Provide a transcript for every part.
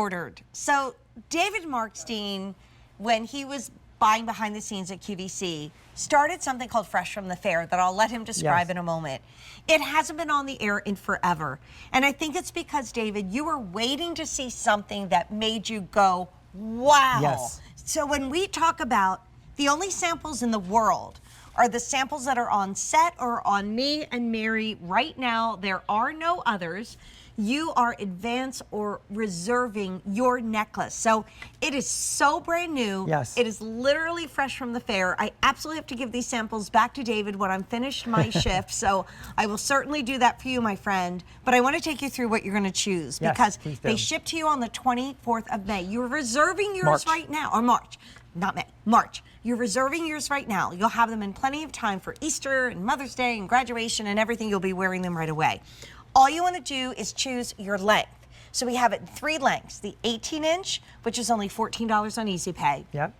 ordered. So David Markstein, when he was buying behind the scenes at QVC, started something called Fresh from the Fair that I'll let him describe in a moment. It hasn't been on the air in forever. And I think it's because, David, you were waiting to see something that made you go, wow. Yes. So when we talk about the only samples in the world are the samples that are on set or on me and Mary right now. There are no others. You are advance or reserving your necklace. So it is so brand new. Yes. It is literally fresh from the fair. I absolutely have to give these samples back to David when I'm finished my shift. So I will certainly do that for you, my friend. But I want to take you through what you're going to choose because they ship to you on the 24th of May. You're reserving yours right now, or March. Not May, March. You're reserving yours right now. You'll have them in plenty of time for Easter and Mother's Day and graduation and everything. You'll be wearing them right away. All you want to do is choose your length. So we have it in 3 lengths. The 18-inch, which is only $14 on Easy Pay. Yep.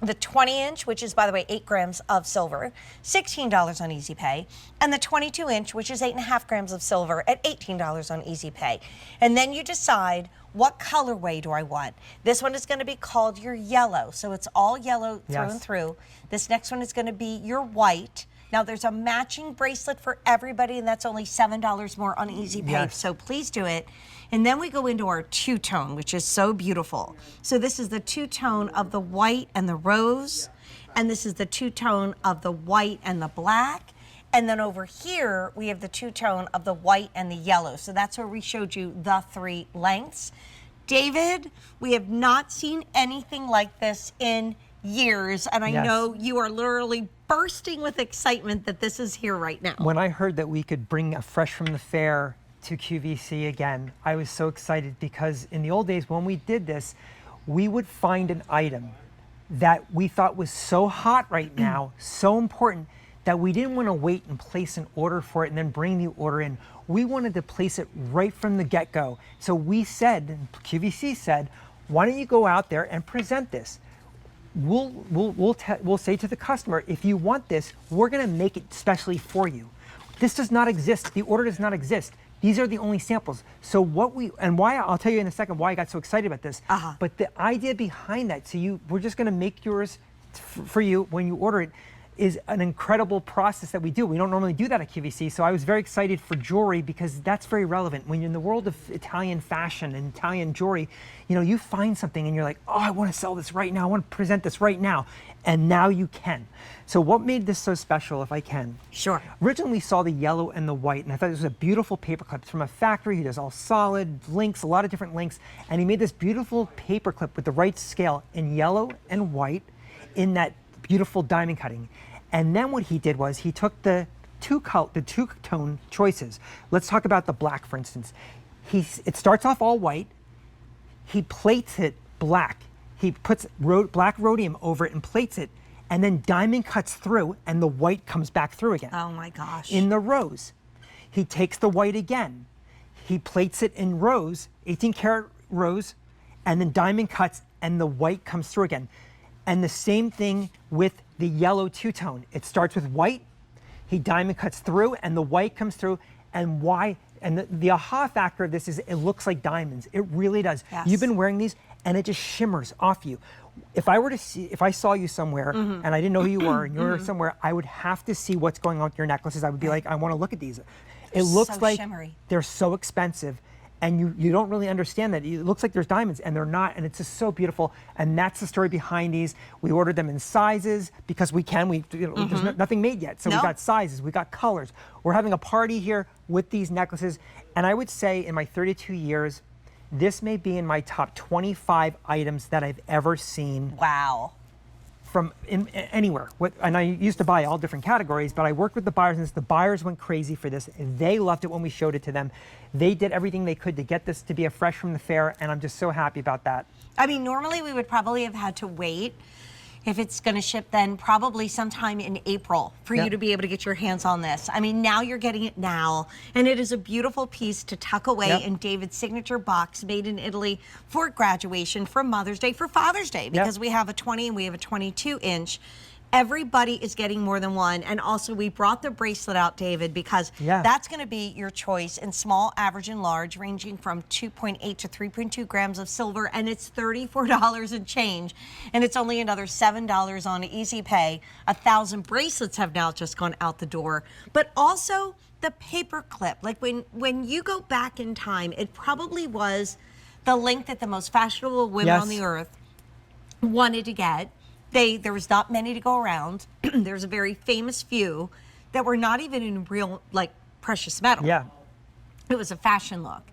The 20-inch, which is, by the way, 8 grams of silver, $16 on Easy Pay. And the 22-inch, which is 8.5 grams of silver at $18 on Easy Pay. And then you decide, what colorway do I want? This one is going to be called your yellow. So it's all yellow through and through. This next one is going to be your white. Now, there's a matching bracelet for everybody, and that's only $7 more on Easy Pay, so please do it. And then we go into our two-tone, which is so beautiful. So this is the two-tone of the white and the rose, and this is the two-tone of the white and the black. And then over here, we have the two-tone of the white and the yellow. So that's where we showed you the 3 lengths. David, we have not seen anything like this in years, and I know you are literally bursting with excitement that this is here right now. When I heard that we could bring a Fresh from the Fair to QVC again, I was so excited because in the old days when we did this, we would find an item that we thought was so hot right now, so important, that we didn't want to wait and place an order for it and then bring the order in. We wanted to place it right from the get-go. So we said, QVC said, why don't you go out there and present this? We'll say to the customer, if you want this, we're going to make it specially for you. This does not exist. The order does not exist. These are the only samples. So why, I'll tell you in a second why I got so excited about this. But the idea behind that, so we're just going to make yours for you when you order it, is an incredible process that we do. We don't normally do that at QVC, so I was very excited for jewelry because that's very relevant. When you're in the world of Italian fashion and Italian jewelry, you know, you find something and you're like, oh, I want to sell this right now, I want to present this right now. And now you can. So what made this so special, if I can? Sure. Originally we saw the yellow and the white, and I thought this was a beautiful paperclip. It's from a factory. He does all solid links, a lot of different links, and he made this beautiful paperclip with the right scale in yellow and white in that beautiful diamond cutting. And then what he did was he took the two-tone choices. Let's talk about the black, for instance. It starts off all white. He plates it black. He puts black rhodium over it and plates it, and then diamond cuts through, and the white comes back through again. Oh my gosh. In the rose, he takes the white again. He plates it in rose, 18-karat rose, and then diamond cuts, and the white comes through again. And the same thing with the yellow two-tone. It starts with white, he diamond cuts through, and the white comes through. And why? And the aha factor of this is it looks like diamonds. It really does. Yes. You've been wearing these, and it just shimmers off you. If I saw you somewhere, and I didn't know who you were, and you were somewhere, I would have to see what's going on with your necklaces. I would be like, I want to look at these. It looks so like shimmery. They're so expensive. And you don't really understand that. It looks like there's diamonds, and they're not, and it's just so beautiful. And that's the story behind these. We ordered them in sizes because we can. There's nothing made yet, so we got sizes, we got colors. We're having a party here with these necklaces, and I would say in my 32 years, this may be in my top 25 items that I've ever seen. Wow. From anywhere. And I used to buy all different categories, but I worked with the buyers, and the buyers went crazy for this. They loved it when we showed it to them. They did everything they could to get this to be a Fresh from the Fair, and I'm just so happy about that. I mean, normally we would probably have had to wait. If it's going to ship then probably sometime in April for you to be able to get your hands on this. I mean, now you're getting it now, and it is a beautiful piece to tuck away in David's signature box made in Italy for graduation, for Mother's Day, for Father's Day, because we have a 20 and we have a 22-inch. Everybody is getting more than one. And also we brought the bracelet out, David, because that's going to be your choice in small, average, and large, ranging from 2.8 to 3.2 grams of silver. And it's $34 and change. And it's only another $7 on Easy Pay. 1,000 bracelets have now just gone out the door. But also the paper clip. Like when you go back in time, it probably was the link that the most fashionable women on the earth wanted to get. There was not many to go around. There's a very famous few that were not even in real, like, precious metal. Yeah. It was a fashion look.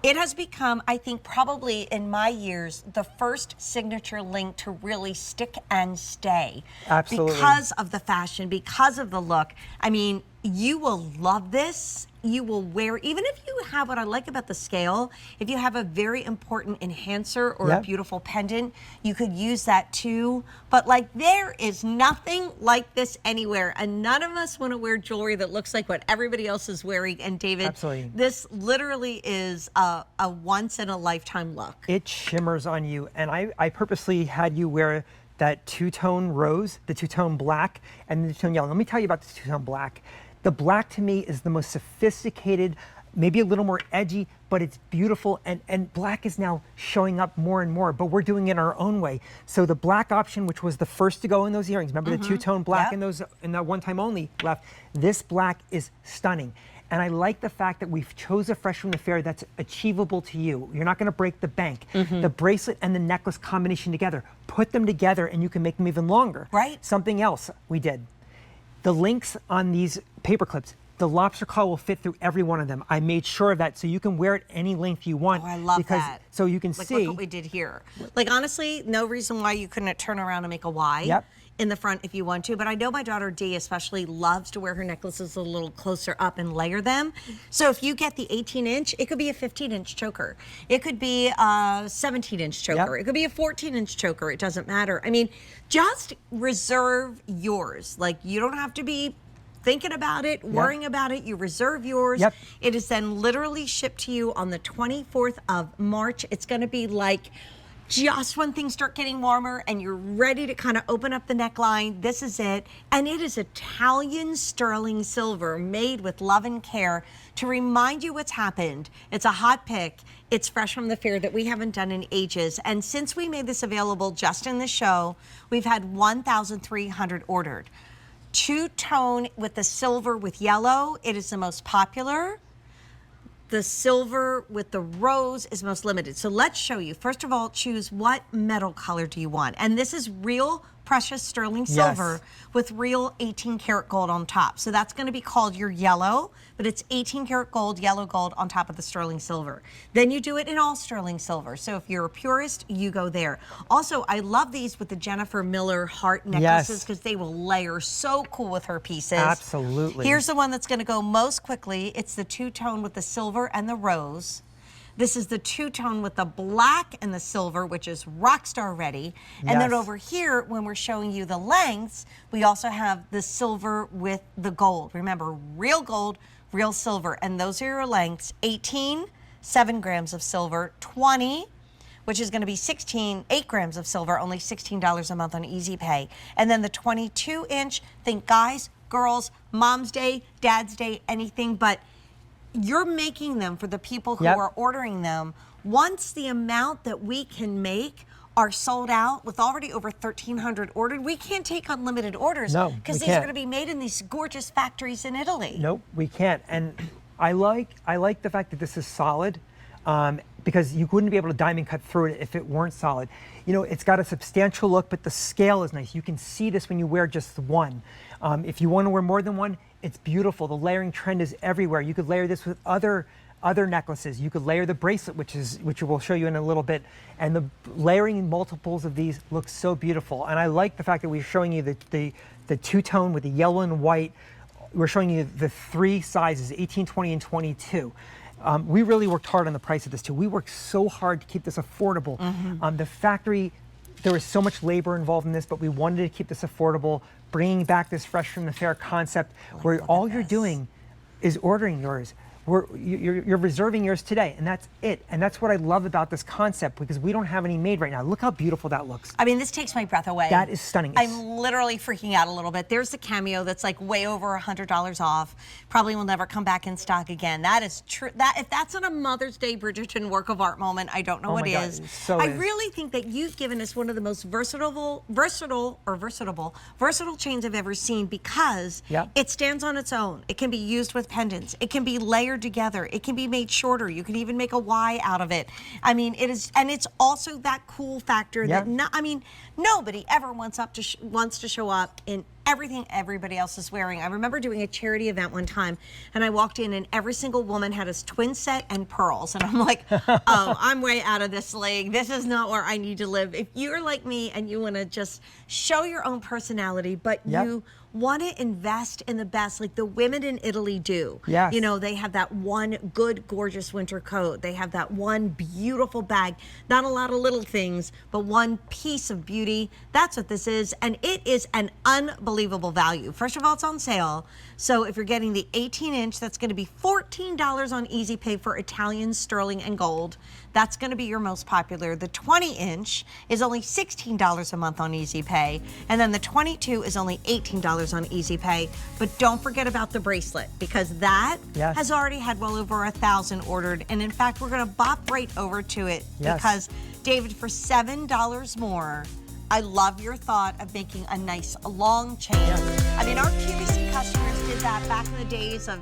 It has become, I think, probably in my years, the first signature link to really stick and stay. Absolutely. Because of the fashion, because of the look. I mean, you will love this. You will wear, even if you have, what I like about the scale, if you have a very important enhancer or a beautiful pendant, you could use that too. But like, there is nothing like this anywhere. And none of us want to wear jewelry that looks like what everybody else is wearing. And David, this literally is a once in a lifetime look. It shimmers on you. And I purposely had you wear that two-tone rose, the two-tone black, and the two-tone yellow. Let me tell you about the two-tone black. The black to me is the most sophisticated, maybe a little more edgy, but it's beautiful. And black is now showing up more and more, but we're doing it our own way. So the black option, which was the first to go in those earrings, remember the two-tone black in those, in that one time only left, this black is stunning. And I like the fact that we've chose a Fresh from the Fair that's achievable to you. You're not gonna break the bank. The bracelet and the necklace combination together, put them together and you can make them even longer. Right. Something else we did. The links on these paper clips, the lobster claw will fit through every one of them. I made sure of that so you can wear it any length you want. Oh, I love that. So you can like, see. Look what we did here. Like, honestly, no reason why you couldn't turn around and make a Y in the front if you want to. But I know my daughter Dee especially loves to wear her necklaces a little closer up and layer them. So if you get the 18-inch, it could be a 15-inch choker. It could be a 17-inch choker. It could be a 14-inch choker. It doesn't matter. I mean, just reserve yours. Like, you don't have to be thinking about it, worrying about it. You reserve yours. It is then literally shipped to you on the 24th of March. It's going to be like just when things start getting warmer and you're ready to kind of open up the neckline, this is it. And it is Italian sterling silver made with love and care to remind you what's happened. It's a hot pick. It's fresh from the fair that we haven't done in ages. And since we made this available just in the show, we've had 1,300 ordered. Two-tone with the silver with yellow, it is the most popular. The silver with the rose is most limited. So let's show you. First of all, choose what metal color do you want. And this is real precious sterling silver with real 18 karat gold on top. So that's going to be called your yellow, but it's 18 karat gold, yellow gold on top of the sterling silver. Then you do it in all sterling silver. So if you're a purist, you go there. Also, I love these with the Jennifer Miller heart necklaces because they will layer so cool with her pieces. Absolutely. Here's the one that's going to go most quickly. It's the two-tone with the silver and the rose. This is the two-tone with the black and the silver, which is Rockstar ready. And then over here, when we're showing you the lengths, we also have the silver with the gold. Remember, real gold, real silver. And those are your lengths. 18, 7 grams of silver. 20, which is going to be 8 grams of silver, only $16 a month on Easy Pay. And then the 22-inch, think guys, girls, mom's day, dad's day, anything, but you're making them for the people who are ordering them. Once the amount that we can make are sold out with already over 1,300 ordered, we can't take unlimited orders because these are going to be made in these gorgeous factories in Italy. Nope, we can't. And I like the fact that this is solid because you wouldn't be able to diamond cut through it if it weren't solid. You know, it's got a substantial look, but the scale is nice. You can see this when you wear just one. If you want to wear more than one, it's beautiful. The layering trend is everywhere. You could layer this with other necklaces. You could layer the bracelet, which we'll show you in a little bit. And the layering multiples of these looks so beautiful. And I like the fact that we're showing you the two-tone with the yellow and white. We're showing you the 3 sizes, 18, 20, and 22. We really worked hard on the price of this too. We worked so hard to keep this affordable. The factory, there was so much labor involved in this, but we wanted to keep this affordable, bringing back this Fresh from the Fair concept where all you're doing is ordering yours. you're reserving yours today, and that's it. And that's what I love about this concept, because we don't have any made right now. Look how beautiful that looks. I mean, this takes my breath away. That is stunning. I'm literally freaking out a little bit. There's the cameo that's like way over $100 off. Probably will never come back in stock again. That is true. That if that's not a Mother's Day Bridgerton work of art moment, I don't know what is. So I really think that you've given us one of the most versatile chains I've ever seen, because it stands on its own. It can be used with pendants. It can be layered together. It can be made shorter. You can even make a Y out of it. I mean, it is, and it's also that cool factor that nobody ever wants to show up in everything everybody else is wearing. I remember doing a charity event one time, and I walked in and every single woman had a twin set and pearls, and I'm like, oh, I'm way out of this league. This is not where I need to live. If you're like me and you want to just show your own personality, but you want to invest in the best, like the women in Italy do. Yes. You know, they have that one good, gorgeous winter coat. They have that one beautiful bag. Not a lot of little things, but one piece of beauty. That's what this is, and it is an unbelievable value. First of all, it's on sale. So if you're getting the 18-inch, that's going to be $14 on Easy Pay for Italian, sterling, and gold. That's going to be your most popular. The 20-inch is only $16 a month on Easy Pay, and then the 22 is only $18 on Easy Pay. But don't forget about the bracelet, because that has already had well over 1,000 ordered, and in fact, we're going to bop right over to it because, David, for $7 more, I love your thought of making a nice long chain. I mean, our QVC customers did that back in the days of